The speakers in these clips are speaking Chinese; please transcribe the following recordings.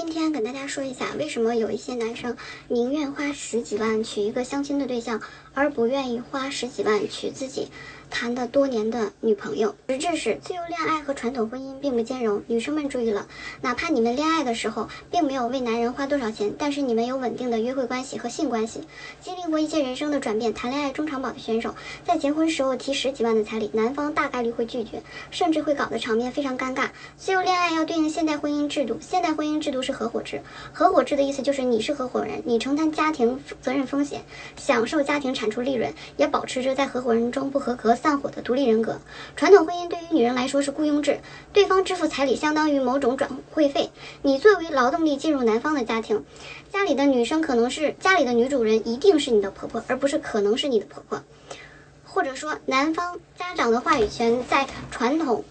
今天跟大家说一下，为什么有一些男生宁愿花10几万娶一个相亲的对象，而不愿意花10几万娶自己谈的多年的女朋友。实质是自由恋爱和传统婚姻并不兼容。女生们注意了，哪怕你们恋爱的时候并没有为男人花多少钱，但是你们有稳定的约会关系和性关系，经历过一些人生的转变，谈恋爱中长跑的选手，在结婚时候提10几万的彩礼，男方大概率会拒绝，甚至会搞得场面非常尴尬。自由恋爱要对应现代婚姻制度，现代婚姻制度是合伙制。合伙制的意思就是你是合伙人，你承担家庭责任风险，享受家庭产出利润，也保持着在合伙人中不合格散伙的独立人格。传统婚姻对于女人来说是雇佣制，对方支付彩礼相当于某种转会费，你作为劳动力进入男方的家庭，家里的女生可能是家里的女主人，一定是你的婆婆，而不是可能是你的婆婆。或者说男方家长的话语权在传统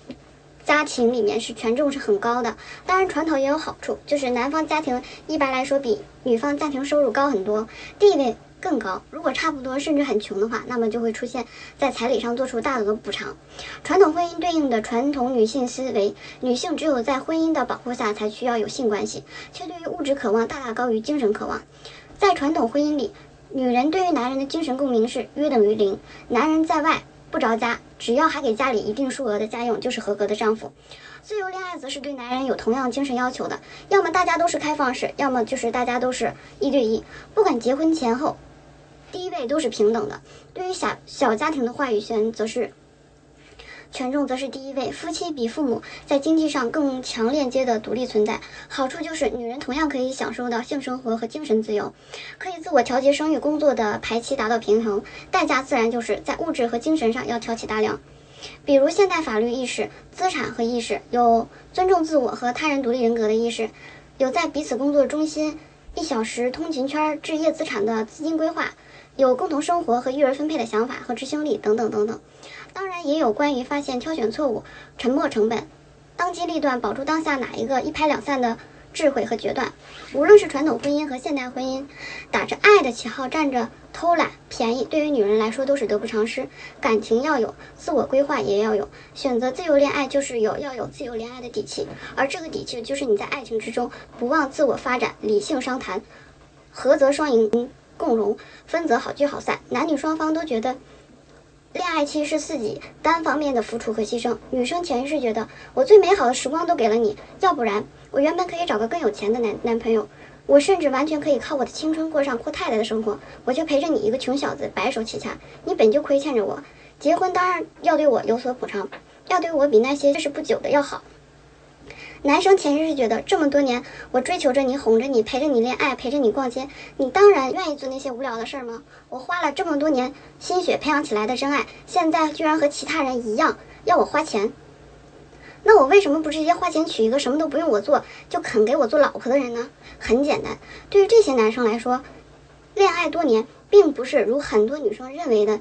家庭里面是权重是很高的，当然传统也有好处，就是男方家庭一般来说比女方家庭收入高很多，地位更高。如果差不多甚至很穷的话，那么就会出现在彩礼上做出大额补偿。传统婚姻对应的传统女性思维，女性只有在婚姻的保护下才需要有性关系，却对于物质渴望大大高于精神渴望。在传统婚姻里，女人对于男人的精神共鸣是约等于0，男人在外不着家，只要还给家里一定数额的家用，就是合格的丈夫。自由恋爱则是对男人有同样精神要求的，要么大家都是开放式，要么就是大家都是1对1，不管结婚前后，第一位都是平等的。对于小家庭的话语权权重则是第一位，夫妻比父母在经济上更强链接的独立存在。好处就是女人同样可以享受到性生活和精神自由，可以自我调节生育工作的排期达到平衡，代价自然就是在物质和精神上要挑起大梁。比如现代法律意识、资产和意识，有尊重自我和他人独立人格的意识，有在彼此工作中心1小时通勤圈置业资产的资金规划，有共同生活和育儿分配的想法和执行力等等等等。当然也有关于发现挑选错误、沉没成本、当机立断保住当下哪一个一拍两散的智慧和决断。无论是传统婚姻和现代婚姻，打着爱的旗号占着偷懒便宜，对于女人来说都是得不偿失。感情要有，自我规划也要有，选择自由恋爱就是要有自由恋爱的底气，而这个底气就是你在爱情之中不忘自我发展，理性商谈，合则双赢共荣，分则好聚好散。男女双方都觉得恋爱期是自己单方面的付出和牺牲，女生潜意识觉得我最美好的时光都给了你，要不然我原本可以找个更有钱的男朋友，我甚至完全可以靠我的青春过上阔太太的生活，我就陪着你一个穷小子白手起家，你本就亏欠着我，结婚当然要对我有所补偿，要对我比那些认识不久的要好。男生潜意识觉得这么多年我追求着你，哄着你，陪着你恋爱，陪着你逛街，你当然愿意做那些无聊的事儿吗？我花了这么多年心血培养起来的真爱，现在居然和其他人一样要我花钱，那我为什么不直接花钱娶一个什么都不用我做就肯给我做老婆的人呢？很简单，对于这些男生来说，恋爱多年并不是如很多女生认为的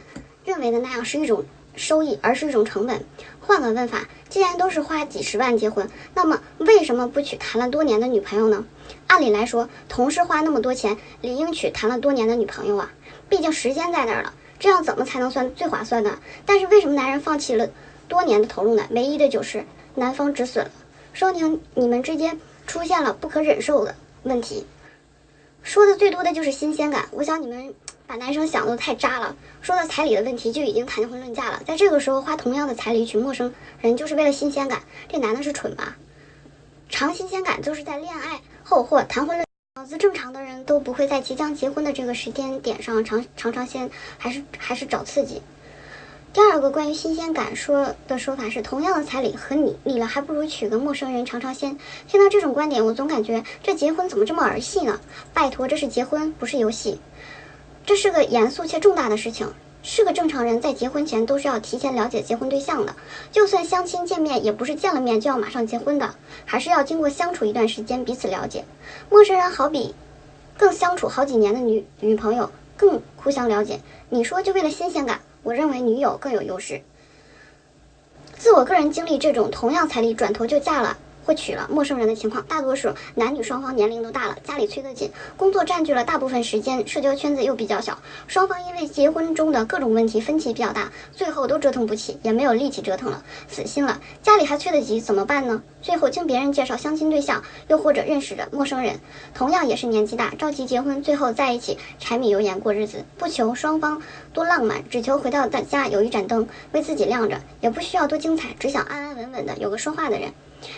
那样是一种收益，而是一种成本。换个问法，既然都是花几十万结婚，那么为什么不娶谈了多年的女朋友呢？按理来说，同时花那么多钱，理应娶谈了多年的女朋友啊，毕竟时间在那儿了，这样怎么才能算最划算呢？但是为什么男人放弃了多年的投入呢？唯一的就是男方止损了，说明你们之间出现了不可忍受的问题。说的最多的就是新鲜感，我想你们把男生想的太渣了，说到彩礼的问题就已经谈婚论嫁了，在这个时候花同样的彩礼娶陌生人就是为了新鲜感，这男的是蠢吧？尝新鲜感就是在恋爱后或谈婚论脑子正常的人都不会在即将结婚的这个时间点上尝鲜，还是找刺激。第二个关于新鲜感说法是，同样的彩礼和你了，还不如娶个陌生人尝鲜。听到这种观点，我总感觉这结婚怎么这么儿戏呢？拜托，这是结婚，不是游戏，这是个严肃且重大的事情。是个正常人在结婚前都是要提前了解结婚对象的，就算相亲见面，也不是见了面就要马上结婚的，还是要经过相处一段时间彼此了解。陌生人好比更相处好几年的女朋友，更互相了解。你说就为了新鲜感，我认为女友更有优势。自我个人经历这种同样彩礼转头就嫁了或娶了陌生人的情况，大多数男女双方年龄都大了，家里催得紧，工作占据了大部分时间，社交圈子又比较小，双方因为结婚中的各种问题分歧比较大，最后都折腾不起，也没有力气折腾了，死心了，家里还催得急，怎么办呢？最后经别人介绍相亲对象，又或者认识的陌生人，同样也是年纪大，着急结婚，最后在一起柴米油盐过日子，不求双方多浪漫，只求回到家有一盏灯为自己亮着，也不需要多精彩，只想安安稳稳的有个说话的人。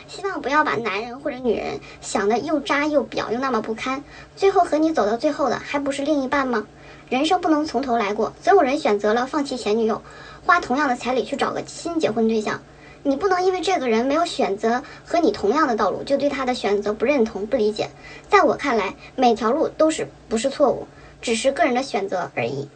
希望不要把男人或者女人想得又渣又婊又那么不堪，最后和你走到最后的还不是另一半吗？人生不能从头来过，总有人选择了放弃前女友，花同样的彩礼去找个新结婚对象。你不能因为这个人没有选择和你同样的道路，就对他的选择不认同不理解。在我看来，每条路都不是错误，只是个人的选择而已。